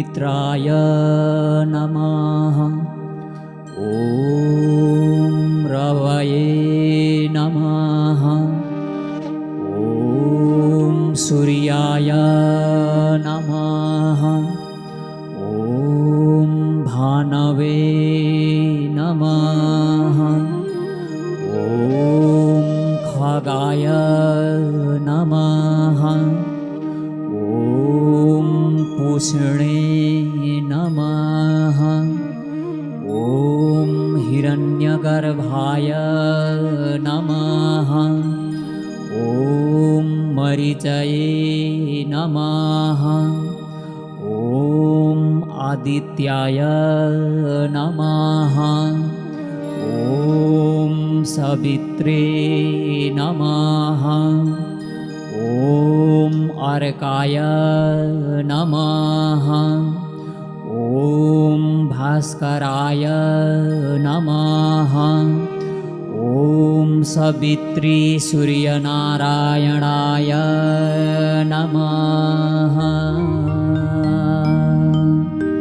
मित्राय नमः। ॐ रवये नमः। ॐ सूर्याय नमः। ॐ भानवे नमः। ॐ खगाय नमः। ॐ पूष्णे नमः। ॐ हिरण्यगर्भाय नमः। ॐ मरीचये नमः। ॐ आदित्याय नमः। ॐ सवित्रे नमः। ॐ अर्काय नमः। ॐ भास्कराय नमः। ॐ सवित्री सूर्यनारायणाय नमः।